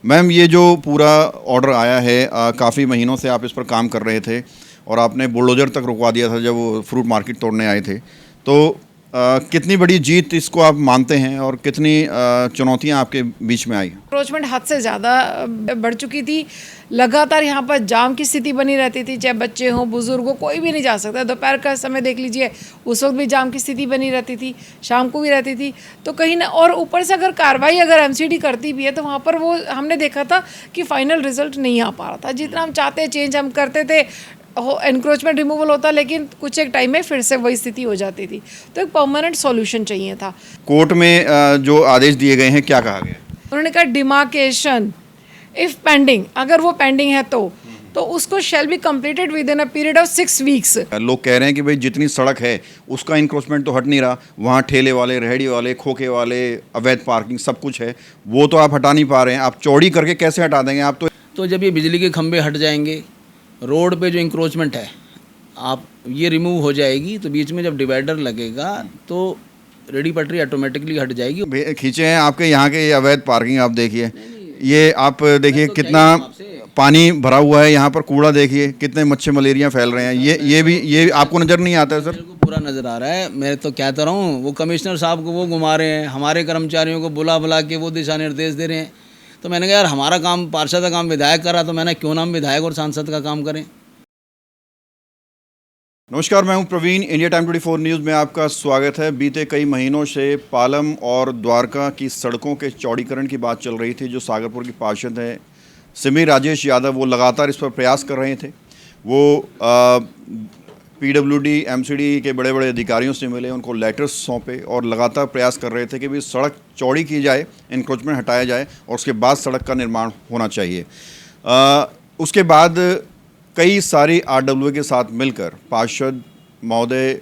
Ma'am, ये जो पूरा ऑर्डर आया है, काफ़ी महीनों से आप इस पर काम कर रहे थे और आपने बुलडोजर तक रुकवा दिया था जब वो फ्रूट मार्केट तोड़ने आए थे। तो कितनी बड़ी जीत इसको आप मानते हैं और कितनी चुनौतियां आपके बीच में आई? अप्रोचमेंट हद से ज़्यादा बढ़ चुकी थी। लगातार यहाँ पर जाम की स्थिति बनी रहती थी, चाहे बच्चे हों, बुजुर्ग हो, कोई भी नहीं जा सकता। दोपहर का समय देख लीजिए, उस वक्त भी जाम की स्थिति बनी रहती थी, शाम को भी रहती थी। तो कहीं ना, और ऊपर से अगर कार्रवाई अगर एमसीडी करती भी है तो वहाँ पर वो हमने देखा था कि फाइनल रिजल्ट नहीं आ पा रहा था। जितना हम चाहते चेंज हम करते थे, एनक्रोचमेंट रिमूवल होता, लेकिन कुछ एक टाइम में फिर से वही स्थिति हो जाती थी। तो एक परमानेंट सॉल्यूशन चाहिए था। कोर्ट में जो आदेश दिए गए हैं, क्या कहा गया? उन्होंने कहा डिमार्केशन इफ पेंडिंग, अगर वो पेंडिंग है तो उसको shall be completed with in a period of 6 weeks. लोग कह रहे हैं कि भाई जितनी सड़क है उसका इंक्रोचमेंट तो हट नहीं रहा, वहाँ ठेले वाले, रेहड़ी वाले, खोखे वाले, अवैध पार्किंग सब कुछ है, वो तो आप हटा नहीं पा रहे हैं। आप चौड़ी करके कैसे हटा देंगे? आप तो जब ये बिजली के खंभे हट जाएंगे, रोड पे जो इंक्रोचमेंट है आप ये रिमूव हो जाएगी, तो बीच में जब डिवाइडर लगेगा तो रेडी पटरी ऑटोमेटिकली हट जाएगी। खींचे हैं आपके यहाँ के ये अवैध पार्किंग, आप देखिए, ये आप देखिए कितना पानी भरा हुआ है यहाँ पर, कूड़ा देखिए, कितने मच्छर मलेरिया फैल रहे हैं। ये आपको नज़र नहीं आता है सर? मेरे को पूरा नज़र आ रहा है। मैं तो कहता रहा हूँ, वो कमिश्नर साहब को वो घुमा रहे हैं, हमारे कर्मचारियों को बुला बुला के वो दिशा निर्देश दे रहे हैं। तो मैंने कहा यार, हमारा काम पार्षद का काम विधायक कर रहा, तो मैंने क्यों ना हम विधायक और सांसद का काम करें। नमस्कार, मैं हूं प्रवीण। इंडिया टाइम 24 न्यूज़ में आपका स्वागत है। बीते कई महीनों से पालम और द्वारका की सड़कों के चौड़ीकरण की बात चल रही थी। जो सागरपुर की पार्षद हैं सिमी राजेश यादव, वो लगातार इस पर प्रयास कर रहे थे। वो पीडब्ल्यूडी, एमसीडी के बड़े बड़े अधिकारियों से मिले, उनको लेटर्स सौंपे और लगातार प्रयास कर रहे थे कि भाई सड़क चौड़ी की जाए, इंक्रोचमेंट हटाया जाए और उसके बाद सड़क का निर्माण होना चाहिए। उसके बाद कई सारी आरडब्ल्यू के साथ मिलकर पार्षद महोदय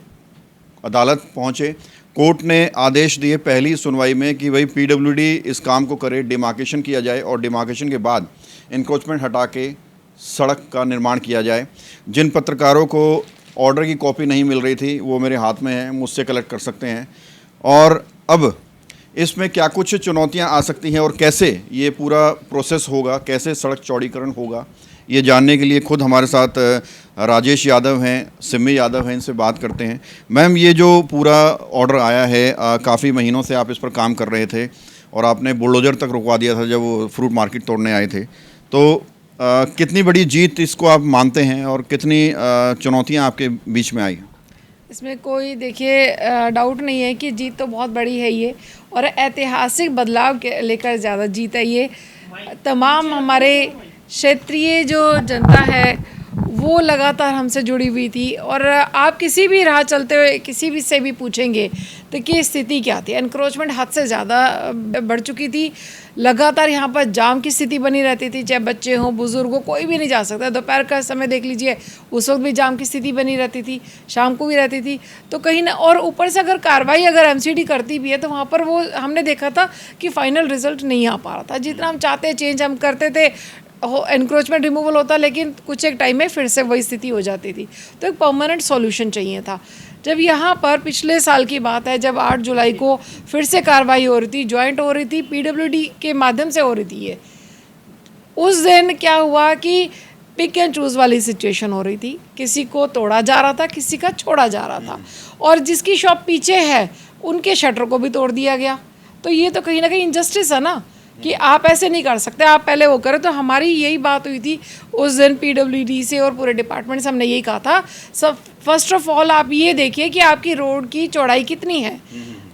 अदालत पहुंचे। कोर्ट ने आदेश दिए पहली सुनवाई में कि भाई पीडब्ल्यूडी इस काम को करे, डिमार्केशन किया जाए और डिमार्केशन के बाद इंक्रोचमेंट हटा के सड़क का निर्माण किया जाए। जिन पत्रकारों को ऑर्डर की कॉपी नहीं मिल रही थी वो मेरे हाथ में है, मुझसे कलेक्ट कर सकते हैं। और अब इसमें क्या कुछ चुनौतियां आ सकती हैं और कैसे ये पूरा प्रोसेस होगा, कैसे सड़क चौड़ीकरण होगा, ये जानने के लिए खुद हमारे साथ राजेश यादव हैं, सिमी यादव हैं, इनसे बात करते हैं। मैम, ये जो पूरा ऑर्डर आया है, काफ़ी महीनों से आप इस पर काम कर रहे थे और आपने बुलडोजर तक रुकवा दिया था जब वो फ्रूट मार्केट तोड़ने आए थे। तो कितनी बड़ी जीत इसको आप मानते हैं और कितनी चुनौतियां आपके बीच में आई? इसमें कोई देखिए डाउट नहीं है कि जीत तो बहुत बड़ी है ये, और ऐतिहासिक बदलाव के लेकर ज़्यादा जीत है ये। तमाम हमारे क्षेत्रीय जो जनता है वो लगातार हमसे जुड़ी हुई थी, और आप किसी भी राह चलते हुए किसी भी से भी पूछेंगे तो कि स्थिति क्या थी। एनक्रोचमेंट हद से ज़्यादा बढ़ चुकी थी। लगातार यहाँ पर जाम की स्थिति बनी रहती थी, चाहे बच्चे हों, बुजुर्ग हो, कोई भी नहीं जा सकता। दोपहर का समय देख लीजिए, उस वक्त भी जाम की स्थिति बनी रहती थी, शाम को भी रहती थी। तो कहीं ना, और ऊपर से अगर कार्रवाई अगर एमसीडी करती भी है तो वहाँ पर वो हमने देखा था कि फाइनल रिजल्ट नहीं आ पा रहा था। जितना हम चाहते चेंज हम करते थे, एनक्रोचमेंट रिमूवल होता, लेकिन कुछ एक टाइम में फिर से वही स्थिति हो जाती थी। तो एक परमानेंट सॉल्यूशन चाहिए था। जब यहाँ पर पिछले साल की बात है, जब 8 जुलाई को फिर से कार्रवाई हो रही थी, जॉइंट हो रही थी, पीडब्ल्यूडी के माध्यम से हो रही थी ये, उस दिन क्या हुआ कि पिक एंड चूज़ वाली सिचुएशन हो रही थी। किसी को तोड़ा जा रहा था, किसी का छोड़ा जा रहा था, और जिसकी शॉप पीछे है उनके शटर को भी तोड़ दिया गया। तो ये तो कहीं ना कहीं इनजस्टिस है ना, कि आप ऐसे नहीं कर सकते, आप पहले वो करें। तो हमारी यही बात हुई थी उस दिन पीडब्ल्यूडी से और पूरे डिपार्टमेंट से। हमने यही कहा था, सब फर्स्ट ऑफ ऑल आप ये देखिए कि आपकी रोड की चौड़ाई कितनी है।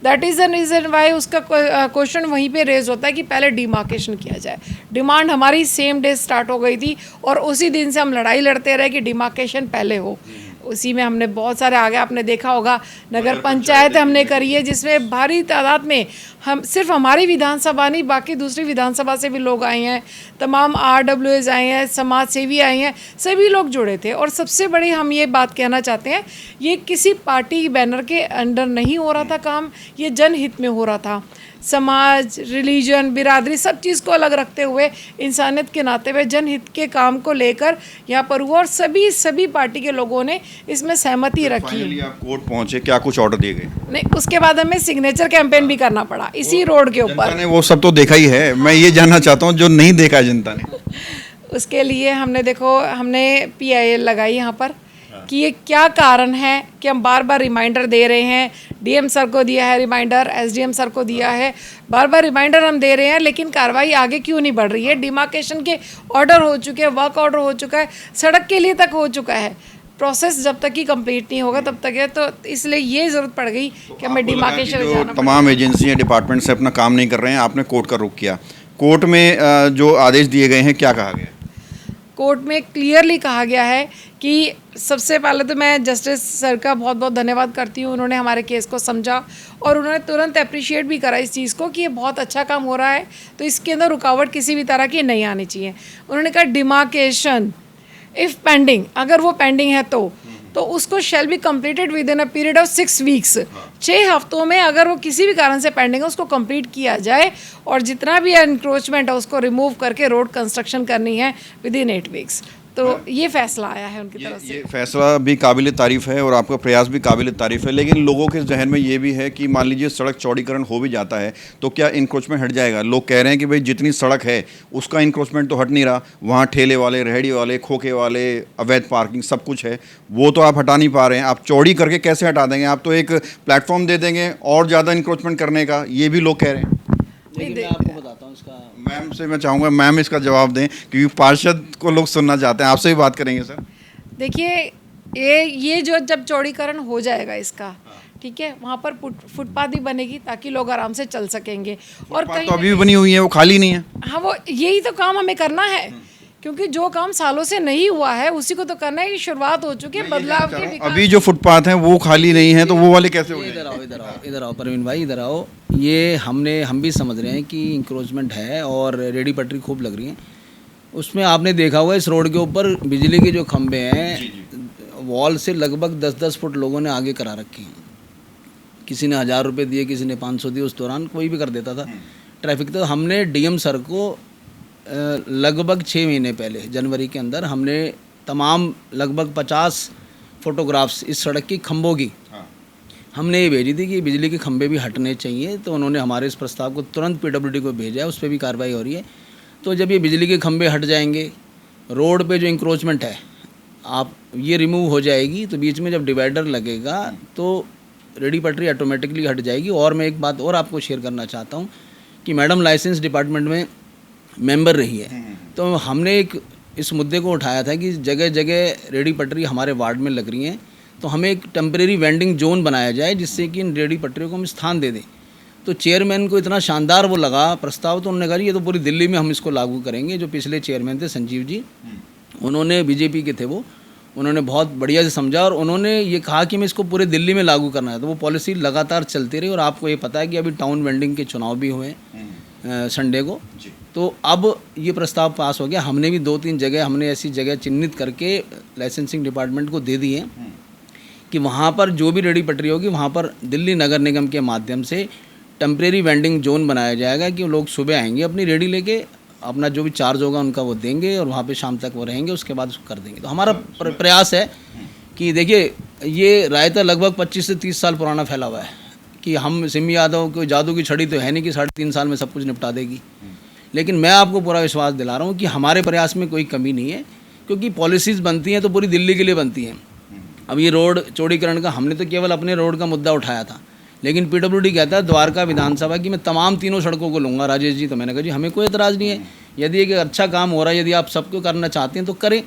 That is the reason why उसका क्वेश्चन वहीं पे रेज होता है कि पहले डिमार्केशन किया जाए। डिमांड हमारी सेम डे स्टार्ट हो गई थी और उसी दिन से हम लड़ाई लड़ते रहे कि डिमार्केशन पहले हो। उसी में हमने बहुत सारे आगे, आपने देखा होगा, नगर पंचायत हमने करी है, जिसमें भारी तादाद में हम, सिर्फ हमारी विधानसभा नहीं, बाकी दूसरी विधानसभा से भी लोग आए हैं, तमाम आरडब्ल्यूएस आए हैं, समाज सेवी आए हैं, सभी लोग जुड़े थे। और सबसे बड़ी हम ये बात कहना चाहते हैं, ये किसी पार्टी बैनर के अंडर नहीं हो रहा था काम, ये जनहित में हो रहा था। समाज, रिलीजन, बिरादरी सब चीज़ को अलग रखते हुए इंसानियत के नाते हुए जनहित के काम को लेकर यहाँ पर हुआ और सभी पार्टी के लोगों ने इसमें सहमति रखी। फाइनली आप कोर्ट पहुंचे, क्या कुछ ऑर्डर दिए गए? नहीं, उसके बाद हमें सिग्नेचर कैंपेन भी करना पड़ा इसी रोड के जनता ऊपर। ने वो सब तो देखा ही है, मैं ये जानना चाहता हूँ जो नहीं देखा है जनता ने। उसके लिए हमने PIL लगाई यहाँ पर कि ये क्या कारण है कि हम बार बार रिमाइंडर दे रहे हैं। DM सर को दिया है रिमाइंडर, SDM सर को दिया है, बार बार रिमाइंडर हम दे रहे हैं, लेकिन कार्रवाई आगे क्यों नहीं बढ़ रही है। डिमार्केशन के ऑर्डर हो चुके हैं, वर्क ऑर्डर हो चुका है, सड़क के लिए तक हो चुका है, प्रोसेस जब तक ही कंप्लीट नहीं होगा तब तक है। तो इसलिए ये ज़रूरत पड़ गई कि हमें डिमार्केशन जो तमाम एजेंसियाँ डिपार्टमेंट से अपना काम नहीं कर रहे हैं, आपने कोर्ट का रुख किया। कोर्ट में जो आदेश दिए गए हैं, क्या कहा गया? कोर्ट में क्लियरली कहा गया है कि सबसे पहले तो मैं जस्टिस सर का बहुत बहुत धन्यवाद करती हूँ। उन्होंने हमारे केस को समझा और उन्होंने तुरंत अप्रिशिएट भी करा इस चीज़ को कि ये बहुत अच्छा काम हो रहा है, तो इसके अंदर रुकावट किसी भी तरह की नहीं आनी चाहिए। उन्होंने कहा डिमार्केशन इफ़ पेंडिंग, अगर वो पेंडिंग है तो उसको shall be completed with in a period of 6 weeks. 6 हफ्तों में अगर वो किसी भी कारण से पेंडिंग है उसको कंप्लीट किया जाए और जितना भी एनक्रोचमेंट है उसको रिमूव करके रोड कंस्ट्रक्शन करनी है विद इन 8 वीक्स। तो ये फैसला आया है उनकी तरफ से। ये फैसला भी काबिल तारीफ़ है और आपका प्रयास भी काबिल तारीफ़ है, लेकिन लोगों के जहन में ये भी है कि मान लीजिए सड़क चौड़ीकरण हो भी जाता है तो क्या इंक्रोचमेंट हट जाएगा? लोग कह रहे हैं कि भाई जितनी सड़क है उसका इंक्रोचमेंट तो हट नहीं रहा, वहाँ ठेले वाले, रेहड़ी वाले, खोखे वाले, अवैध पार्किंग सब कुछ है, वो तो आप हटा नहीं पा रहे हैं। आप चौड़ी करके कैसे हटा देंगे? आप तो एक प्लेटफॉर्म दे देंगे और ज़्यादा इंक्रोचमेंट करने का, ये भी लोग कह रहे हैं। लेकिन मैं आपको बताता हूँ इसका। मैम से मैं चाहूँगा मैम इसका जवाब दें क्योंकि पार्षद को लोग सुनना चाहते हैं। आपसे भी बात करेंगे सर। देखिए ये जो जब चौड़ीकरण हो जाएगा इसका, ठीक है, वहाँ पर फुटपाथ भी बनेगी ताकि लोग आराम से चल सकेंगे। और कहीं तो अभी भी बनी हुई है, वो खाली नहीं है। हाँ, वो यही तो काम हमें करना है क्योंकि जो काम सालों से नहीं हुआ है उसी को तो करना है कि शुरुआत हो चुकी है बदलाव के विकास। अभी जो फुटपाथ हैं वो खाली नहीं है तो वो वाले कैसे हो जाएंगे? इधर आओ परवीन भाई, इधर आओ। ये हम भी समझ रहे हैं कि इंक्रोचमेंट है और रेडी पटरी खूब लग रही है। उसमें आपने देखा होगा इस रोड के ऊपर बिजली के जो खंभे हैं वॉल से लगभग 10-10 फुट लोगों ने आगे करा रखे हैं। किसी ने 1000 रुपये दिए, किसी ने 500 दिए, उस दौरान कोई भी कर देता था ट्रैफिक। तो हमने DM सर को लगभग 6 महीने पहले जनवरी के अंदर हमने तमाम लगभग 50 फोटोग्राफ्स इस सड़क की खंभों की हमने ये भेजी थी कि बिजली के खंभे भी हटने चाहिए। तो उन्होंने हमारे इस प्रस्ताव को तुरंत PWD को भेजा है, उस पर भी कार्रवाई हो रही है। तो जब ये बिजली के खंभे हट जाएंगे, रोड पे जो इंक्रोचमेंट है आप ये रिमूव हो जाएगी, तो बीच में जब डिवाइडर लगेगा तो रेडी पटरी ऑटोमेटिकली हट जाएगी। और मैं एक बात और आपको शेयर करना चाहता हूँ कि मैडम लाइसेंस डिपार्टमेंट में मेंबर रही है, तो हमने एक इस मुद्दे को उठाया था कि जगह जगह रेडी पटरी हमारे वार्ड में लग रही हैं, तो हमें एक टेम्परेरी वेंडिंग जोन बनाया जाए जिससे कि इन रेडी पटरियों को हम स्थान दे दें। तो चेयरमैन को इतना शानदार वो लगा प्रस्ताव, तो उन्होंने कहा ये तो पूरी दिल्ली में हम इसको लागू करेंगे। जो पिछले चेयरमैन थे संजीव जी, उन्होंने BJP के थे, वो उन्होंने बहुत बढ़िया से समझा और उन्होंने ये कहा कि मैं इसको पूरे दिल्ली में लागू करना है। तो वो पॉलिसी लगातार चलती रही और आपको ये पता है कि अभी टाउन वेंडिंग के चुनाव भी हुए संडे को, तो अब ये प्रस्ताव पास हो गया। हमने भी 2-3 जगह हमने ऐसी जगह चिन्हित करके लाइसेंसिंग डिपार्टमेंट को दे दी है कि वहाँ पर जो भी रेडी पटरी होगी वहाँ पर दिल्ली नगर निगम के माध्यम से टेम्परेरी वेंडिंग जोन बनाया जाएगा कि लोग सुबह आएंगे अपनी रेडी लेके, अपना जो भी चार्ज होगा उनका वो देंगे और वहाँ पे शाम तक वो रहेंगे, उसके बाद उसको कर देंगे। तो हमारा प्रयास है कि देखिए ये रायता लगभग 25 से 30 साल पुराना फैला हुआ है कि हम सिमी यादव को जादू की छड़ी तो है नहीं कि 3.5 साल में सब कुछ निपटा देगी। लेकिन मैं आपको पूरा विश्वास दिला रहा हूँ कि हमारे प्रयास में कोई कमी नहीं है, क्योंकि पॉलिसीज़ बनती हैं तो पूरी दिल्ली के लिए बनती हैं। अब ये रोड चौड़ीकरण का हमने तो केवल अपने रोड का मुद्दा उठाया था, लेकिन PWD कहता है द्वारका विधानसभा की मैं तमाम तीनों सड़कों को लूँगा राजेश जी। तो मैंने कहा जी हमें कोई एतराज़ नहीं है, यदि एक अच्छा काम हो रहा है, यदि आप सबको करना चाहते हैं तो करें।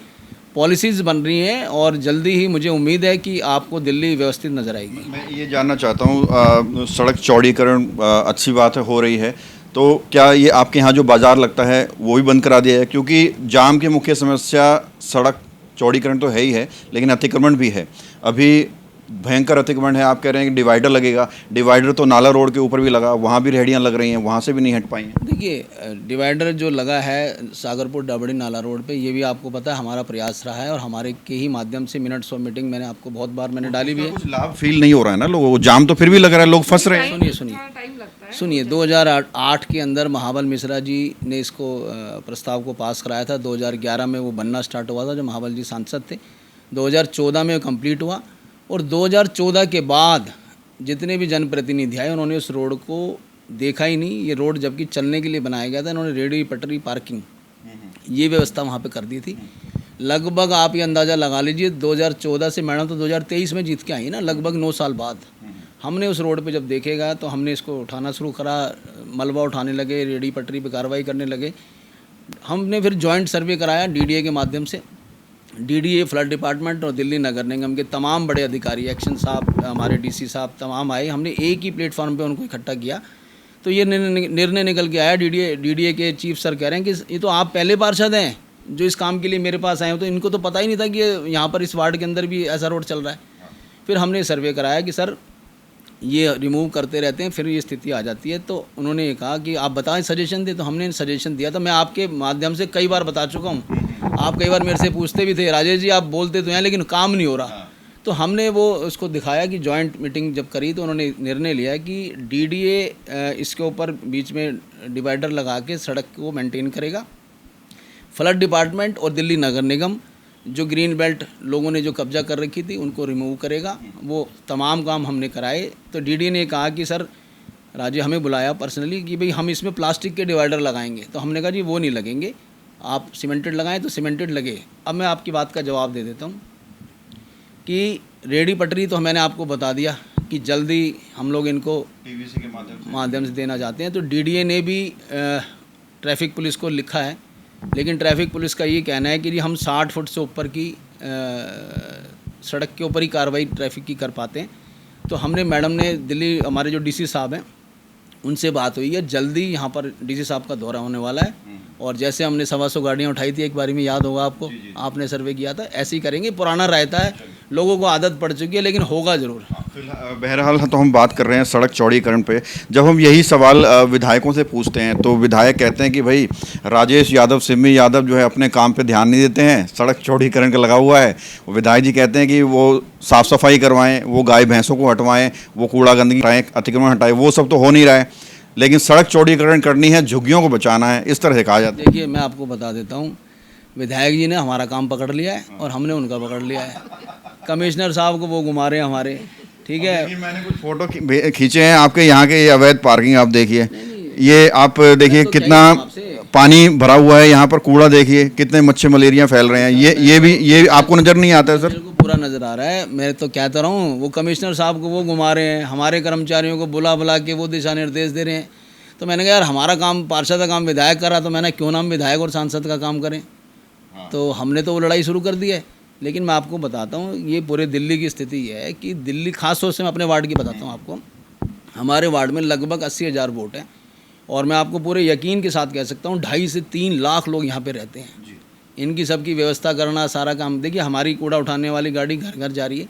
पॉलिसीज़ बन रही हैं और जल्दी ही मुझे उम्मीद है कि आपको दिल्ली व्यवस्थित नज़र आएगी। मैं ये जानना चाहता हूँ, सड़क चौड़ीकरण अच्छी बात है, हो रही है, तो क्या ये आपके यहाँ जो बाज़ार लगता है वो भी बंद करा दिया है? क्योंकि जाम की मुख्य समस्या सड़क चौड़ीकरण तो है ही है, लेकिन अतिक्रमण भी है। अभी भयंकर अतिक्रमण है। आप कह रहे हैं कि डिवाइडर लगेगा, डिवाइडर तो नाला रोड के ऊपर भी लगा, वहाँ भी रेहड़ियाँ लग रही हैं, वहाँ से भी नहीं हट पाई हैं। देखिए डिवाइडर जो लगा है सागरपुर डाबड़ी नाला रोड पे, ये भी आपको पता है हमारा प्रयास रहा है और हमारे के ही माध्यम से मिनट्स ऑफ मीटिंग मैंने आपको बहुत बार मैंने डाली भी है। कुछ लाभ फील नहीं हो रहा है ना लोगों को, जाम तो फिर भी लग रहा है, लोग फंस रहे हैं। सुनिए 2008 के अंदर महाबल मिश्रा जी ने इसको प्रस्ताव को पास कराया था। 2011 में वो बनना स्टार्ट हुआ था जब महाबल जी सांसद थे। 2014 में कंप्लीट हुआ और 2014 के बाद जितने भी जनप्रतिनिधि आए उन्होंने उस रोड को देखा ही नहीं। ये रोड जबकि चलने के लिए बनाया गया था, इन्होंने रेहड़ी पटरी पार्किंग ये व्यवस्था वहाँ पे कर दी थी। लगभग आप ये अंदाज़ा लगा लीजिए 2014 से मैडम तो 2023 में जीत के आई ना, लगभग 9 साल बाद हमने उस रोड पे जब देखेगा तो हमने इसको उठाना शुरू करा, मलबा उठाने लगे, रेहड़ी पटरी पे कार्रवाई करने लगे। हमने फिर जॉइंट सर्वे कराया डीडीए के माध्यम से। डीडीए, फ्लड डिपार्टमेंट और दिल्ली नगर निगम के तमाम बड़े अधिकारी, एक्शन साहब, हमारे डीसी साहब तमाम आए। हमने एक ही प्लेटफॉर्म पे उनको इकट्ठा किया तो ये निर्णय निकल के आया। डीडीए के चीफ सर कह रहे हैं कि ये तो आप पहले पार्षद हैं जो इस काम के लिए मेरे पास आए हो, तो इनको तो पता ही नहीं था कि यहाँ पर इस वार्ड के अंदर भी ऐसा रोड चल रहा है। फिर हमने सर्वे कराया कि सर ये रिमूव करते रहते हैं, फिर ये स्थिति आ जाती है। तो उन्होंने ये कहा कि आप बताएं, सजेशन दें। तो हमने सजेशन दिया था, मैं आपके माध्यम से कई बार बता चुका हूँ। आप कई बार मेरे से पूछते भी थे, राजेश जी आप बोलते तो हैं लेकिन काम नहीं हो रहा। तो हमने वो उसको दिखाया कि जॉइंट मीटिंग जब करी तो उन्होंने निर्णय लिया कि डीडीए इसके ऊपर बीच में डिवाइडर लगा के सड़क को मेंटेन करेगा। फ्लड डिपार्टमेंट और दिल्ली नगर निगम जो ग्रीन बेल्ट लोगों ने जो कब्जा कर रखी थी उनको रिमूव करेगा। वो तमाम काम हमने कराए। तो डीडी ने कहा कि सर राजे हमें बुलाया पर्सनली कि भाई हम इसमें प्लास्टिक के डिवाइडर लगाएंगे। तो हमने कहा जी वो नहीं लगेंगे, आप सीमेंटेड लगाएं। तो सीमेंटेड लगे। अब मैं आपकी बात का जवाब दे देता हूँ कि रेहड़ी पटरी तो मैंने आपको बता दिया कि जल्दी हम लोग इनको पीवीसी के माध्यम से देना चाहते हैं। तो डीडीए ने भी ट्रैफिक पुलिस को लिखा है, लेकिन ट्रैफिक पुलिस का ये कहना है कि जी हम 60 फुट से ऊपर की सड़क के ऊपर ही कार्रवाई ट्रैफिक की कर पाते हैं। तो हमने मैडम ने दिल्ली हमारे जो डीसी साहब हैं उनसे बात हुई है, जल्दी यहाँ पर डीसी साहब का दौरा होने वाला है। और जैसे हमने 125 गाड़ियाँ उठाई थी एक बारी में, याद होगा आपको, आपने सर्वे किया था, ऐसे ही करेंगे। पुराना रहता है, लोगों को आदत पड़ चुकी है, लेकिन होगा ज़रूर। बहरहाल तो हम बात कर रहे हैं सड़क चौड़ीकरण पे। जब हम यही सवाल विधायकों से पूछते हैं तो विधायक कहते हैं कि भाई राजेश यादव, सिम्मी यादव जो है अपने काम पे ध्यान नहीं देते हैं, सड़क चौड़ीकरण का लगा हुआ है। विधायक जी कहते हैं कि वो साफ़ सफाई करवाएं, वो गाय भैंसों को हटवाएं, वो कूड़ा गंदगी हटाएं, अतिक्रमण हटाएं, वो सब तो हो नहीं रहा है। लेकिन सड़क चौड़ीकरण करनी है, झुग्गियों को बचाना है, इस तरह से कहा जाता है। देखिए मैं आपको बता देता हूँ, विधायक जी ने हमारा काम पकड़ लिया है और हमने उनका पकड़ लिया है। कमिश्नर साहब को वो घुमा रहे हैं हमारे, ठीक है। मैंने कुछ फोटो खींचे हैं आपके यहाँ के, ये अवैध पार्किंग आप देखिए, ये आप देखिए कितना पानी भरा हुआ है यहाँ पर, कूड़ा देखिए, कितने मच्छर मलेरिया फैल रहे हैं। ये आपको नज़र नहीं आता है सर? पूरा नज़र आ रहा है। मैं तो कहता रहा हूँ वो कमिश्नर साहब को वो घुमा रहे हैं, हमारे कर्मचारियों को बुला बुला के वो दिशा निर्देश दे रहे हैं। तो मैंने कहा यार हमारा काम पार्षद का काम विधायक कर रहा, तो मैंने क्यों ना हम विधायक और सांसद का काम करें। तो हमने तो वो लड़ाई शुरू कर दी है। लेकिन मैं आपको बताता हूँ ये पूरे दिल्ली की स्थिति है कि दिल्ली, खास तौर से मैं अपने वार्ड की बताता हूँ आपको। हमारे वार्ड में लगभग 80,000 वोट हैं और मैं आपको पूरे यकीन के साथ कह सकता हूँ 2.5 से 3 लाख लोग यहाँ पे रहते हैं। इनकी सबकी व्यवस्था करना, सारा काम। देखिए हमारी कूड़ा उठाने वाली गाड़ी घर घर जा रही है,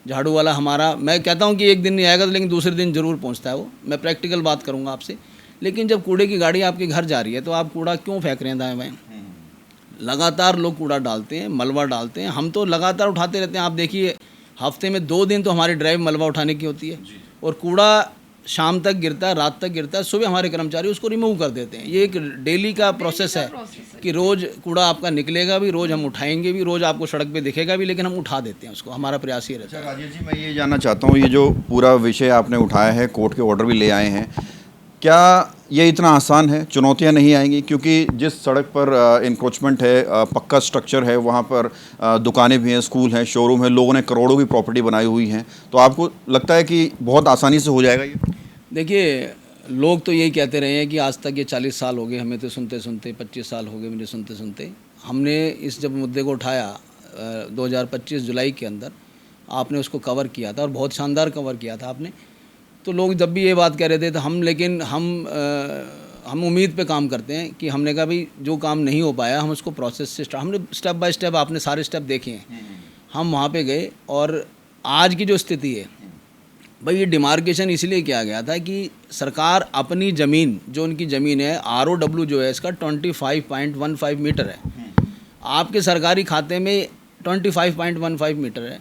झाड़ू वाला हमारा, मैं कहता हूँ कि एक दिन नहीं आएगा तो लेकिन दूसरे दिन ज़रूर पहुँचता है वो। मैं प्रैक्टिकल बात करूँगा आपसे। लेकिन जब कूड़े की गाड़ी आपके घर जा रही है तो आप कूड़ा क्यों फेंक रहे हैं दाएँ बाएँ? लगातार लोग कूड़ा डालते हैं, मलबा डालते हैं, हम तो लगातार उठाते रहते हैं। आप देखिए हफ्ते में 2 दिन तो हमारी ड्राइव मलबा उठाने की होती है और कूड़ा शाम तक गिरता है, रात तक गिरता है, सुबह हमारे कर्मचारी उसको रिमूव कर देते हैं। ये एक डेली का प्रोसेस है कि रोज़ कूड़ा आपका निकलेगा भी, रोज़ हम उठाएंगे भी, रोज़ आपको सड़क पे दिखेगा भी, लेकिन हम उठा देते हैं उसको। हमारा प्रयास ये रहता है। राजेश जी मैं ये जानना चाहता हूँ, ये जो पूरा विषय आपने उठाया है, कोर्ट के ऑर्डर भी ले आए हैं, क्या ये इतना आसान है? चुनौतियां नहीं आएंगी? क्योंकि जिस सड़क पर इंक्रोचमेंट है, पक्का स्ट्रक्चर है, वहाँ पर दुकानें भी हैं, स्कूल हैं, शोरूम है, लोगों ने करोड़ों की प्रॉपर्टी बनाई हुई हैं, तो आपको लगता है कि बहुत आसानी से हो जाएगा ये? देखिए लोग तो यही कहते रहे हैं कि आज तक ये 40 साल हो गए हमें तो सुनते सुनते, 25 साल हो गए मुझे सुनते सुनते। हमने इस जब मुद्दे को उठाया 2025 जुलाई के अंदर, आपने उसको कवर किया था और बहुत शानदार कवर किया था आपने। तो लोग जब भी ये बात कह रहे थे तो हम उम्मीद पे काम करते हैं कि हमने कहा भाई जो काम नहीं हो पाया हम उसको प्रोसेस से हमने स्टेप बाय स्टेप, आपने सारे स्टेप देखे हैं। हम वहाँ पे गए और आज की जो स्थिति है भाई, ये डिमार्केशन इसलिए किया गया था कि सरकार अपनी ज़मीन, जो उनकी ज़मीन है ROW जो है इसका 25.15 मीटर है, आपके सरकारी खाते में 25.15 मीटर है।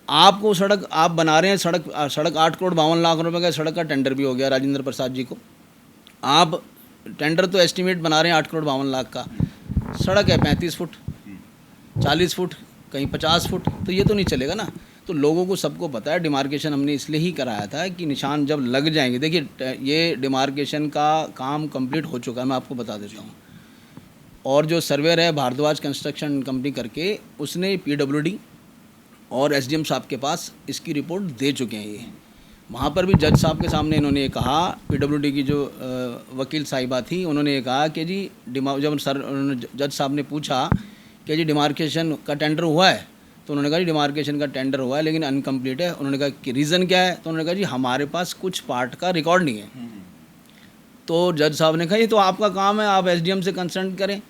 आपको सड़क आप बना रहे हैं, सड़क 8 करोड़ 52 लाख रुपए का सड़क का टेंडर भी हो गया राजेंद्र प्रसाद जी को। आप टेंडर तो एस्टीमेट बना रहे हैं 8 करोड़ 52 लाख का, सड़क है 35 फुट 40 फुट कहीं 50 फुट, तो ये तो नहीं चलेगा ना। तो लोगों को सबको पता है, डिमार्केशन हमने इसलिए ही कराया था कि निशान जब लग जाएंगे, देखिए ये डिमार्केशन का काम कंप्लीट हो चुका है, मैं आपको बता देता हूँ। और जो सर्वेयर है भारद्वाज कंस्ट्रक्शन कंपनी करके, उसने PWD और SDM साहब के पास इसकी रिपोर्ट दे चुके हैं। ये वहाँ पर भी जज साहब के सामने इन्होंने ये कहा, PWD की जो वकील साहिबा थी, उन्होंने ये कहा कि जी जब जज साहब ने पूछा कि जी डिमार्केशन का टेंडर हुआ है, तो उन्होंने कहा जी डिमार्केशन का टेंडर हुआ है लेकिन अनकम्प्लीट है। उन्होंने कहा कि रीज़न क्या है, तो उन्होंने कहा जी हमारे पास कुछ पार्ट का रिकॉर्ड नहीं है। तो जज साहब ने कहा ये तो आपका काम है, आप SDM से कंसल्ट करें।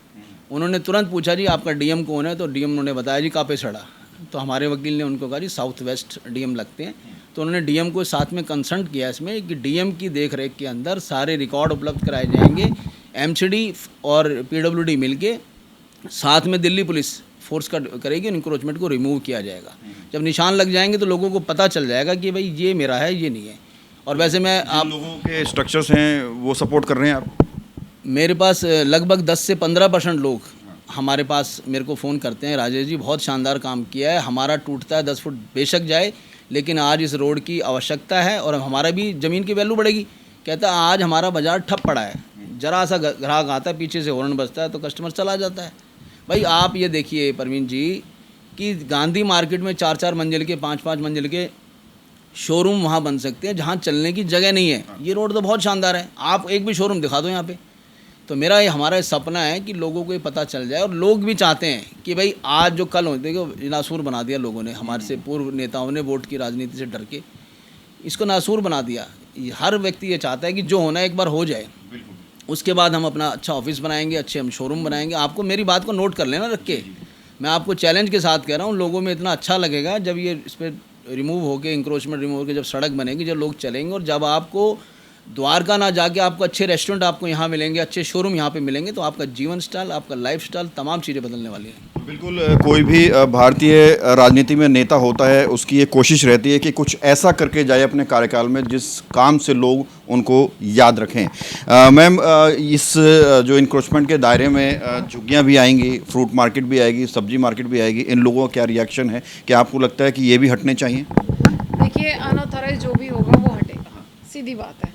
उन्होंने तुरंत पूछा जी आपका DM कौन है, तो DM उन्होंने बताया जी कापेसड़ा। तो हमारे वकील ने उनको कहा जी साउथ वेस्ट DM लगते हैं। तो उन्होंने DM को साथ में कंसल्ट किया इसमें कि DM की देख रेख के अंदर सारे रिकॉर्ड उपलब्ध कराए जाएंगे, MCD और PWD मिलके साथ में दिल्ली पुलिस फोर्स करेगी, इंक्रोचमेंट को रिमूव किया जाएगा। जब निशान लग जाएंगे तो लोगों को पता चल जाएगा कि भाई ये मेरा है, ये नहीं है। और वैसे मैं आप लोगों के स्ट्रक्चर्स हैं वो सपोर्ट कर रहे हैं आप? मेरे पास लगभग 10 से 15% लोग हमारे पास मेरे को फ़ोन करते हैं, राजेश जी बहुत शानदार काम किया है, हमारा टूटता है 10 फुट बेशक जाए, लेकिन आज इस रोड की आवश्यकता है और हमारा भी ज़मीन की वैल्यू बढ़ेगी। कहता है आज हमारा बाज़ार ठप पड़ा है, ज़रा सा ग्राहक आता है, पीछे से हॉर्न बजता है तो कस्टमर चला जाता है। भाई आप ये देखिए परवीन जी कि गांधी मार्केट में 4-4 मंजिल के 5-5 मंजिल के शोरूम वहाँ बन सकते हैं जहाँ चलने की जगह नहीं है। ये रोड तो बहुत शानदार है, आप एक भी शोरूम दिखा दो यहाँ पे। तो मेरा ये हमारा सपना है कि लोगों को ये पता चल जाए और लोग भी चाहते हैं कि भाई आज जो कल हो, देखो नासूर बना दिया लोगों ने, हमारे से पूर्व नेताओं ने वोट की राजनीति से डर के इसको नासूर बना दिया। हर व्यक्ति ये चाहता है कि जो होना है एक बार हो जाए, उसके बाद हम अपना अच्छा ऑफिस बनाएंगे, अच्छे हम शोरूम बनाएंगे। आपको मेरी बात को नोट कर लेना रख के, मैं आपको चैलेंज के साथ कह रहा हूँ, लोगों में इतना अच्छा लगेगा जब ये इस पर रिमूव होके, इंक्रोचमेंट रिमूव होकर जब सड़क बनेगी, जब लोग चलेंगे और जब आपको द्वारका ना जाके आपको अच्छे रेस्टोरेंट आपको यहाँ मिलेंगे, अच्छे शोरूम यहाँ पे मिलेंगे, तो आपका जीवन स्टाइल, आपका लाइफ स्टाइल, तमाम चीज़ें बदलने वाली हैं। बिल्कुल, कोई भी भारतीय राजनीति में नेता होता है, उसकी ये कोशिश रहती है कि कुछ ऐसा करके जाए अपने कार्यकाल में जिस काम से लोग उनको याद रखें। मैम, इस जो इंक्रोचमेंट के दायरे में झुग्गियाँ भी आएंगी, फ्रूट मार्केट भी आएगी, सब्जी मार्केट भी आएगी, इन लोगों का क्या रिएक्शन है? क्या आपको लगता है कि ये भी हटने चाहिए? देखिए, अनऑथराइज जो भी होगा वो हटेगा, सीधी बात है।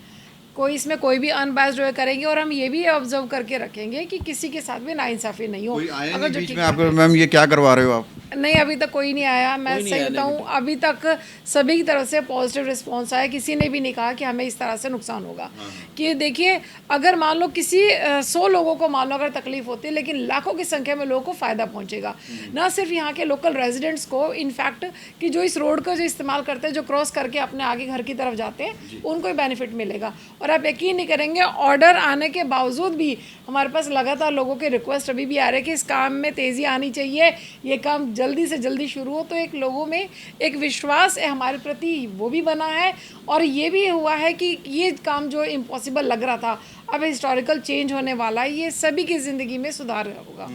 कोई इसमें कोई भी अनबायस्ड जो करेंगे, और हम ये भी ऑब्जर्व करके रखेंगे कि किसी के साथ भी नाइंसाफ़ी नहीं हो। अगर जो बीच में आपको, मैम ये क्या करवा रहे हो आप? नहीं, अभी तक कोई नहीं आया। मैं सही बताऊँ, अभी तक सभी की तरफ से पॉजिटिव रिस्पांस आया, किसी ने भी नहीं कहा कि हमें इस तरह से नुकसान होगा। कि देखिए, अगर मान लो किसी 100 लोगों को मान लो अगर तकलीफ होती है, लेकिन लाखों की संख्या में लोगों को फ़ायदा पहुंचेगा। ना सिर्फ यहाँ के लोकल रेजिडेंट्स को, इनफैक्ट कि जो इस रोड का जो इस्तेमाल करते हैं, जो क्रॉस करके अपने आगे घर की तरफ जाते हैं, उनको ही बेनिफिट मिलेगा। और आप यकीन नहीं करेंगे, ऑर्डर आने के बावजूद भी हमारे पास लगातार लोगों के रिक्वेस्ट अभी भी आ रहे हैं कि इस काम में तेज़ी आनी चाहिए, ये काम जल्दी से जल्दी शुरू हो। तो एक लोगों में एक विश्वास है हमारे प्रति, वो भी बना है। और ये भी हुआ है कि ये काम जो इम्पॉसिबल लग रहा था, अब हिस्टोरिकल चेंज होने वाला है, ये सभी की ज़िंदगी में सुधार होगा।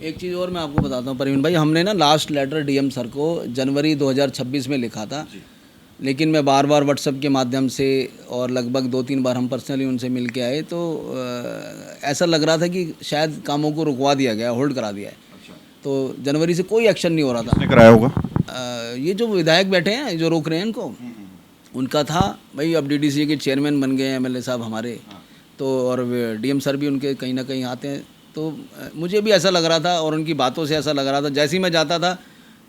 एक चीज़ और मैं आपको बताता हूँ परवीन भाई, हमने ना लास्ट लेटर DM सर को जनवरी 2026 में लिखा था, लेकिन मैं बार बार व्हाट्सएप के माध्यम से और लगभग 2-3 बार हम पर्सनली उनसे मिल के आए, तो ऐसा लग रहा था कि शायद कामों को रुकवा दिया गया, होल्ड करा दिया है। तो जनवरी से कोई एक्शन नहीं हो रहा था। किसने कराया होगा? ये जो विधायक बैठे हैं जो रोक रहे हैं इनको, उनका था भाई। अब DDC के चेयरमैन बन गए हैं MLA साहब हमारे, तो और DM सर भी उनके कहीं ना कहीं आते हैं। तो मुझे भी ऐसा लग रहा था और उनकी बातों से ऐसा लग रहा था। जैसे ही मैं जाता था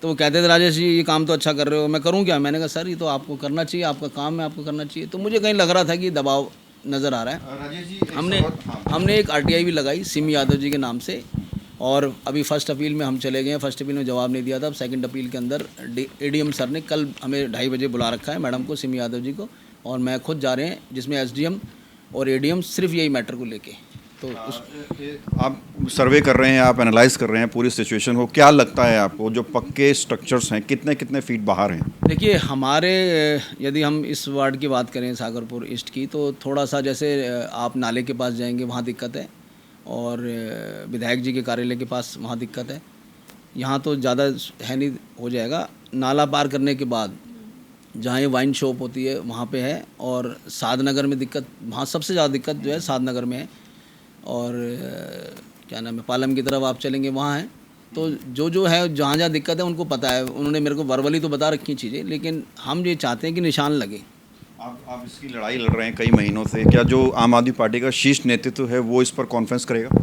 तो वो कहते थे राजेश जी ये काम तो अच्छा कर रहे हो, मैं करूं क्या? मैंने कहा सर ये तो आपको करना चाहिए, आपका काम है, आपको करना चाहिए। तो मुझे कहीं लग रहा था कि दबाव नज़र आ रहा है। राजेश जी, हमने एक RTI भी लगाई सिम यादव जी के नाम से, और अभी फर्स्ट अपील में हम चले गए हैं। फर्स्ट अपील में जवाब नहीं दिया था, अब सेकंड अपील के अंदर ADM सर ने कल हमें 2:30 बजे बुला रखा है, मैडम को, सिम यादव जी को, और मैं खुद जा रहे हैं, जिसमें SDM और ADM सिर्फ यही मैटर को लेके तो उस आप सर्वे कर रहे हैं, आप एनालाइज कर रहे हैं पूरी सिचुएशन को, क्या लगता है आपको जो पक्के स्ट्रक्चर्स हैं कितने कितने फीट बाहर हैं? देखिए हमारे यदि हम इस वार्ड की बात करें सागरपुर ईस्ट की, तो थोड़ा सा जैसे आप नाले के पास जाएंगे वहाँ दिक्कत है, और विधायक जी के कार्यालय के पास वहाँ दिक्कत है। यहाँ तो ज़्यादा है नहीं, हो जाएगा। नाला पार करने के बाद जहाँ ये वाइन शॉप होती है वहाँ पे है, और साधनगर में दिक्कत, वहाँ सबसे ज़्यादा दिक्कत जो है साधनगर में है, और क्या नाम है, पालम की तरफ आप चलेंगे वहाँ है। तो जो है जहाँ जहाँ दिक्कत है उनको पता है, उन्होंने मेरे को वर्बली तो बता रखी चीज़ें, लेकिन हम ये चाहते हैं कि निशान लगे। आप इसकी लड़ाई लड़ रहे हैं कई महीनों से, क्या जो आम आदमी पार्टी का शीर्ष नेतृत्व है वो इस पर कॉन्फ्रेंस करेगा?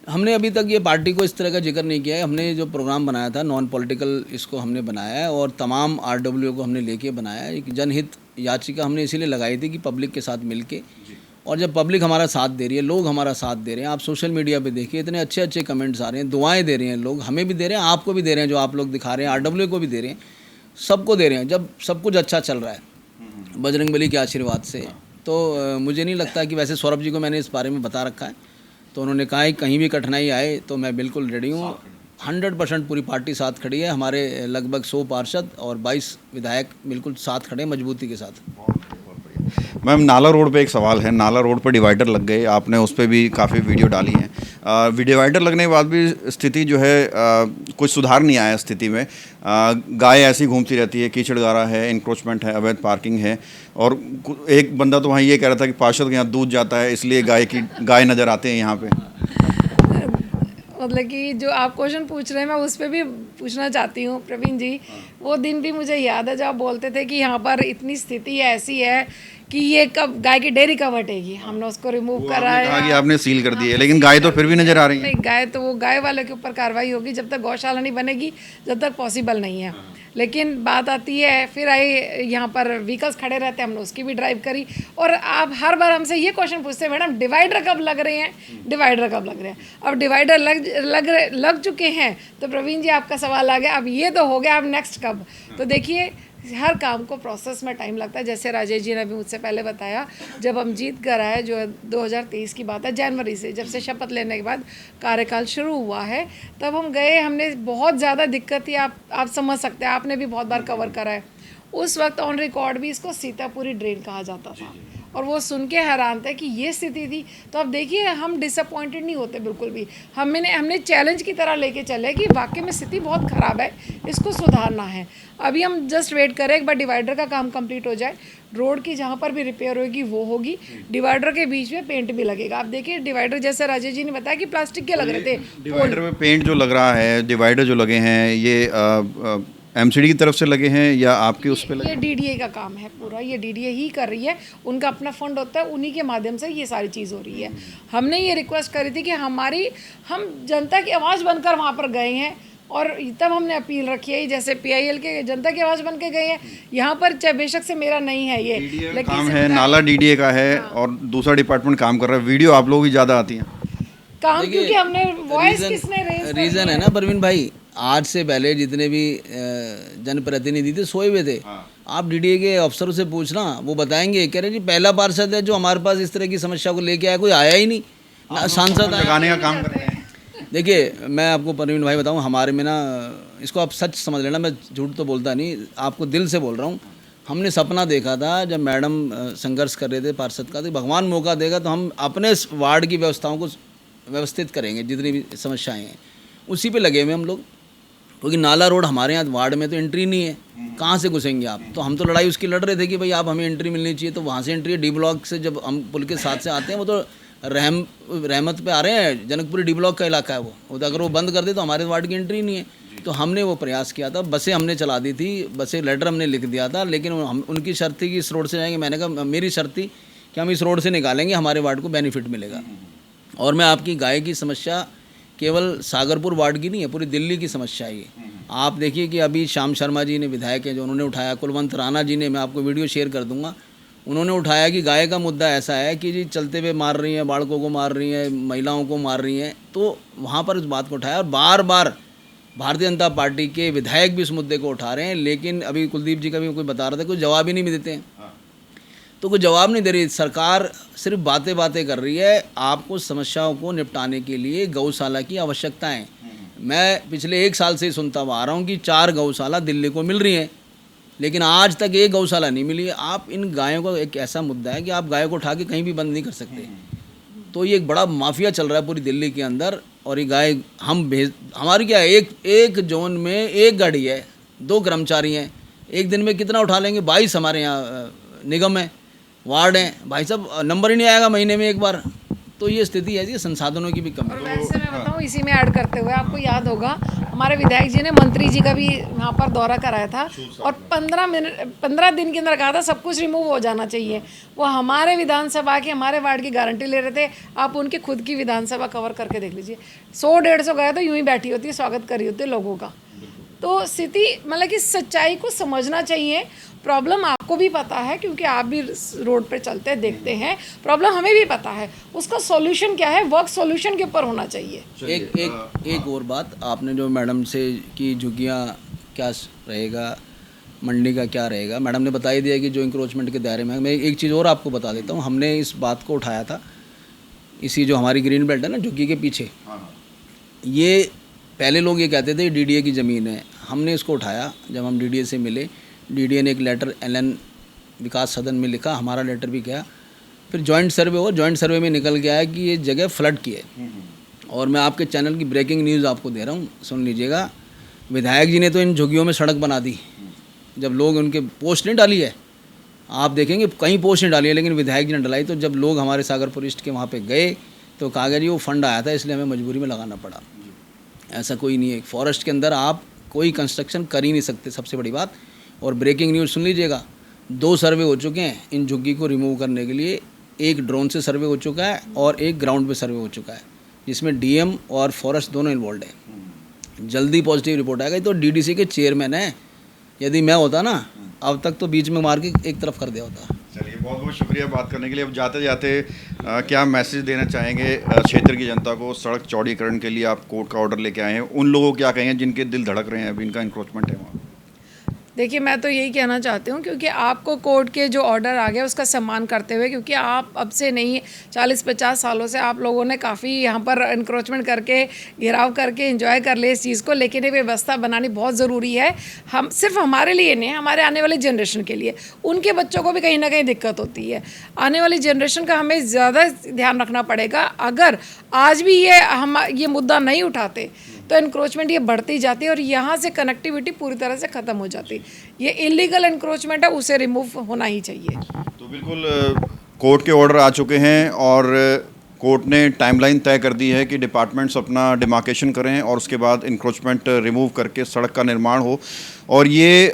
हमने अभी तक ये पार्टी को इस तरह का जिक्र नहीं किया है। हमने जो प्रोग्राम बनाया था नॉन पॉलिटिकल, इसको हमने बनाया है, और तमाम आरडब्ल्यू को हमने लेके बनाया है। एक जनहित याचिका हमने इसीलिए लगाई थी कि पब्लिक के साथ मिलके, और जब पब्लिक हमारा साथ दे रही है, लोग हमारा साथ दे रहे हैं, आप सोशल मीडिया पे देखिए इतने अच्छे अच्छे कमेंट्स आ रहे हैं, दुआएं दे रहे हैं लोग, हमें भी दे रहे हैं, आपको भी दे रहे हैं, जो आप लोग दिखा रहे हैं, आरडब्ल्यू को भी दे रहे हैं, सबको दे रहे हैं। जब सब कुछ अच्छा चल रहा है बजरंगबली के आशीर्वाद से, तो मुझे नहीं लगता कि, वैसे सौरभ जी को मैंने इस बारे में बता रखा है, तो उन्होंने कहा है कहीं भी कठिनाई आए तो मैं बिल्कुल रेडी हूँ। 100% पूरी पार्टी साथ खड़ी है, हमारे लगभग 100 पार्षद और 22 विधायक बिल्कुल साथ खड़े हैं मजबूती के साथ। मैम, नाला रोड पे एक सवाल है, नाला रोड पर डिवाइडर लग गए, आपने उस पर भी काफ़ी वीडियो डाली हैं। डिवाइडर लगने के बाद भी स्थिति जो है कुछ सुधार नहीं आया स्थिति में। गाय ऐसी घूमती रहती है, कीचड़ गारा है, इंक्रोचमेंट है, अवैध पार्किंग है, और एक बंदा तो वहाँ ये कह रहा था कि पार्षद के यहाँ दूध जाता है इसलिए गाय नज़र आते हैं यहाँ पे। मतलब कि जो आप क्वेश्चन पूछ रहे हैं मैं उस पर भी पूछना चाहती हूँ प्रवीण जी। वो दिन भी मुझे याद है जब आप बोलते थे कि यहाँ पर इतनी स्थिति ऐसी है कि ये कब गाय की डेयरी कब हटेगी। हमने उसको रिमूव करा है, कहा कि आपने सील कर दी है, लेकिन गाय तो फिर भी नजर आ रही है। नहीं, गाय तो वो गाय वाले के ऊपर कार्रवाई होगी जब तक गौशाला नहीं बनेगी, जब तक पॉसिबल नहीं है। लेकिन बात आती है, फिर आई यहाँ पर व्हीकल्स खड़े रहते हैं, हमने उसकी भी ड्राइव करी। और आप हर बार हमसे ये क्वेश्चन पूछते हैं मैडम डिवाइडर कब लग रहे हैं, डिवाइडर कब लग रहे हैं। अब डिवाइडर लग चुके हैं तो प्रवीण जी आपका सवाल आ गया, अब ये तो हो गया, अब नेक्स्ट कब। तो देखिए हर काम को प्रोसेस में टाइम लगता है। जैसे राजेश जी ने भी मुझसे पहले बताया, जब हम जीत कर आए, जो 2023 की बात है, जनवरी से, जब से शपथ लेने के बाद कार्यकाल शुरू हुआ है, तब हम गए, हमने बहुत ज़्यादा दिक्कत थी। आप समझ सकते हैं, आपने भी बहुत बार कवर करा है। उस वक्त ऑन रिकॉर्ड भी इसको सीतापुरी ड्रेन कहा जाता था, और वो सुन के हैरान था कि ये स्थिति थी। तो अब देखिए हम डिसअपॉइंटेड नहीं होते बिल्कुल भी, हमने चैलेंज की तरह लेके चले कि वाकई में स्थिति बहुत ख़राब है, इसको सुधारना है। अभी हम जस्ट वेट करें एक बार डिवाइडर का काम कंप्लीट हो जाए, रोड की जहाँ पर भी रिपेयर होगी वो होगी, डिवाइडर के बीच में पेंट भी लगेगा। आप देखिए डिवाइडर, जैसे राजेश जी ने बताया कि प्लास्टिक के लग रहे थे, डिवाइडर में पेंट जो लग रहा है, डिवाइडर जो लगे हैं, ये एमसीडी की तरफ से लगे हैं या आपके उस पे लगे? ये डीडीए का काम है पूरा, ये डीडीए ही कर रही है, उनका अपना फंड होता है, उन्हीं के माध्यम से ये सारी चीज़ हो रही है। हमने ये रिक्वेस्ट करी थी कि हम जनता की आवाज़ बनकर वहाँ पर गए हैं, और तब हमने अपील रखी है, जैसे पीआईएल के जनता की आवाज़ बन के गए हैं। यहाँ पर चाहे बेशक से मेरा नहीं है ये, लेकिन काम है, नाला डीडीए का है, और दूसरा डिपार्टमेंट काम कर रहा है। वीडियो आप लोगों की ज़्यादा आती है काम, क्योंकि हमने वॉइस किसने रेज रीज़न है ना परवीन भाई, आज से पहले जितने भी जनप्रतिनिधि थे सोए हुए थे। आप डीडीए के अफसरों से पूछना, वो बताएंगे, कह रहे जी पहला पार्षद है जो हमारे पास इस तरह की समस्या को लेके आया, कोई आया ही नहीं, सांसद लगाने का काम करते हैं। देखिए मैं आपको परवीन भाई बताऊं, हमारे में ना, इसको आप सच समझ लेना, मैं झूठ तो बोलता नहीं, आपको दिल से बोल रहा हूँ। हमने सपना देखा था जब मैडम संघर्ष कर रहे थे पार्षद का, तो भगवान मौका देगा तो हम अपने वार्ड की व्यवस्थाओं को व्यवस्थित करेंगे, जितनी भी समस्याएं हैं उसी पे लगे हुए हम लोग। क्योंकि नाला रोड हमारे यहाँ वार्ड में तो एंट्री नहीं है, कहाँ से घुसेंगे आप। तो हम तो लड़ाई उसकी लड़ रहे थे कि भाई आप हमें एंट्री मिलनी चाहिए, तो वहाँ से एंट्री है। डी ब्लॉक से जब हम पुल के साथ से आते हैं, वो तो रहमत पे आ रहे हैं, जनकपुरी डी ब्लॉक का इलाका है वो तो अगर वो बंद कर दे तो हमारे वार्ड की एंट्री नहीं है। तो हमने वो प्रयास किया था, बसें हमने चला दी थी, बसें लेटर हमने लिख दिया था, लेकिन हम उनकी शर्त थी कि इस रोड से जाएंगे। मैंने कहा मेरी शर्त थी कि हम इस रोड से निकालेंगे, हमारे वार्ड को बेनिफिट मिलेगा। और मैं आपकी गाय की समस्या केवल सागरपुर वार्ड की नहीं है, पूरी दिल्ली की समस्या है ये। आप देखिए कि अभी श्याम शर्मा जी ने, विधायक हैं, जो उन्होंने उठाया, कुलवंत राणा जी ने, मैं आपको वीडियो शेयर कर दूंगा, उन्होंने उठाया कि गाय का मुद्दा ऐसा है कि जी चलते हुए मार रही हैं, बालकों को मार रही हैं, महिलाओं को मार रही हैं। तो वहाँ पर इस बात को उठाया, और बार बार भारतीय जनता पार्टी के विधायक भी इस मुद्दे को उठा रहे हैं, लेकिन अभी कुलदीप जी का भी कोई बता रहा था, कोई जवाब ही नहीं देते हैं। तो कोई जवाब नहीं दे रही सरकार, सिर्फ बातें बातें कर रही है। आपको समस्याओं को निपटाने के लिए गौशाला की आवश्यकता है। मैं पिछले 1 साल से सुनता आ रहा हूँ कि 4 गौशाला दिल्ली को मिल रही हैं, लेकिन आज तक एक गौशाला नहीं मिली है। आप इन गायों का एक ऐसा मुद्दा है कि आप गायों को उठा के कहीं भी बंद नहीं कर सकते। तो ये एक बड़ा माफिया चल रहा है पूरी दिल्ली के अंदर। और ये गाय हमारी क्या है, एक जोन में 1 गाड़ी है, 2 कर्मचारी हैं, एक दिन में कितना उठा लेंगे? 22 हमारे यहाँ निगम है, वार्ड हैं, भाई साहब नंबर ही नहीं आएगा महीने में एक बार। तो ये स्थिति है जी, संसाधनों की भी कमी। और वैसे मैं बताऊँ, इसी में ऐड करते हुए आपको याद होगा हमारे विधायक जी ने मंत्री जी का भी यहाँ पर दौरा कराया था और 15 दिन के अंदर कहा था सब कुछ रिमूव हो जाना चाहिए। वो हमारे विधानसभा की, हमारे वार्ड की गारंटी ले रहे थे। आप उनकी खुद की विधानसभा कवर करके देख लीजिए, 100-150 गए तो यूं ही बैठी होती है, स्वागत करी होती है लोगों का। तो स्थिति मतलब कि सच्चाई को समझना चाहिए। प्रॉब्लम आपको भी पता है क्योंकि आप भी रोड पे चलते हैं, देखते हैं, प्रॉब्लम हमें भी पता है। उसका सॉल्यूशन क्या है, वर्क सॉल्यूशन के ऊपर होना चाहिए। एक और बात, आपने जो मैडम से कि झुग्गियाँ क्या रहेगा, मंडी का क्या रहेगा, मैडम ने बता ही दिया कि जो इंक्रोचमेंट के दायरे में। मैं एक चीज़ और आपको बता देता हूँ, हमने इस बात को उठाया था, इसी जो हमारी ग्रीन बेल्ट है ना झुग्गी के पीछे, ये पहले लोग ये कहते थे डीडीए की ज़मीन है। हमने इसको उठाया, जब हम डीडीए से मिले, डीडीए ने एक लेटर एलएन विकास सदन में लिखा, हमारा लेटर भी गया, फिर जॉइंट सर्वे हुआ, जॉइंट सर्वे में निकल गया है कि ये जगह फ्लड की है। और मैं आपके चैनल की ब्रेकिंग न्यूज़ आपको दे रहा हूँ, सुन लीजिएगा। विधायक जी ने तो इन झुग्गियों में सड़क बना दी, जब लोग उनके पोस्ट नहीं डाली है, आप देखेंगे कहीं पोस्ट नहीं डाली है, लेकिन विधायक जी ने डलाई। तो जब लोग हमारे सागरपुर ईस्ट के वहाँ पे गए तो कहा गया जी वो फंड आया था इसलिए हमें मजबूरी में लगाना पड़ा। ऐसा कोई नहीं है, फॉरेस्ट के अंदर आप कोई कंस्ट्रक्शन कर ही नहीं सकते, सबसे बड़ी बात। और ब्रेकिंग न्यूज़ सुन लीजिएगा, 2 सर्वे हो चुके हैं इन झुग्गी को रिमूव करने के लिए। एक ड्रोन से सर्वे हो चुका है और एक ग्राउंड पे सर्वे हो चुका है, जिसमें डीएम और फॉरेस्ट दोनों इन्वॉल्व है। जल्दी पॉजिटिव रिपोर्ट आएगा। तो डीडीसी के चेयरमैन हैं, यदि मैं होता ना अब तक तो बीच में मार के एक तरफ कर दिया होता। चलिए, बहुत बहुत शुक्रिया बात करने के लिए। अब जाते जाते क्या मैसेज देना चाहेंगे क्षेत्र की जनता को? सड़क चौड़ीकरण के लिए आप कोर्ट का ऑर्डर लेके आए हैं, उन लोगों को क्या कहेंगे जिनके दिल धड़क रहे हैं अभी इनका इंक्रोचमेंट है वहाँ? देखिए, मैं तो यही कहना चाहती हूँ क्योंकि आपको कोर्ट के जो ऑर्डर आ गए उसका सम्मान करते हुए, क्योंकि आप अब से नहीं 40-50 सालों से आप लोगों ने काफ़ी यहाँ पर इंक्रोचमेंट करके, घेराव करके एंजॉय कर ले इस चीज़ को, लेकिन ये व्यवस्था बनानी बहुत ज़रूरी है। हम सिर्फ हमारे लिए नहीं, हमारे आने वाली जनरेशन के लिए, उनके बच्चों को भी कहीं ना कहीं दिक्कत होती है। आने वाली जनरेशन का हमें ज़्यादा ध्यान रखना पड़ेगा। अगर आज भी ये मुद्दा नहीं उठाते तो इंक्रोचमेंट ये बढ़ती जाती है और यहाँ से कनेक्टिविटी पूरी तरह से ख़त्म हो जाती। ये इलीगल इंक्रोचमेंट है, उसे रिमूव होना ही चाहिए। तो बिल्कुल कोर्ट के ऑर्डर आ चुके हैं और कोर्ट ने टाइमलाइन तय कर दी है कि डिपार्टमेंट्स अपना डिमार्केशन करें और उसके बाद इंक्रोचमेंट रिमूव करके सड़क का निर्माण हो। और ये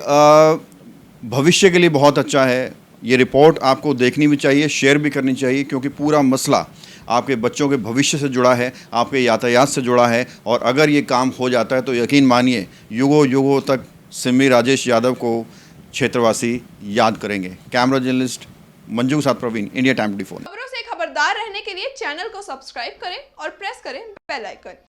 भविष्य के लिए बहुत अच्छा है। ये रिपोर्ट आपको देखनी भी चाहिए, शेयर भी करनी चाहिए, क्योंकि पूरा मसला आपके बच्चों के भविष्य से जुड़ा है, आपके यातायात से जुड़ा है। और अगर ये काम हो जाता है तो यकीन मानिए युगों युगों तक सिम्मी राजेश यादव को क्षेत्रवासी याद करेंगे। कैमरा जर्नलिस्ट मंजू के साथ प्रवीण, इंडिया टाइम 24। खबरों से खबरदार रहने के लिए चैनल को सब्सक्राइब करें और प्रेस करें बेल आइकन।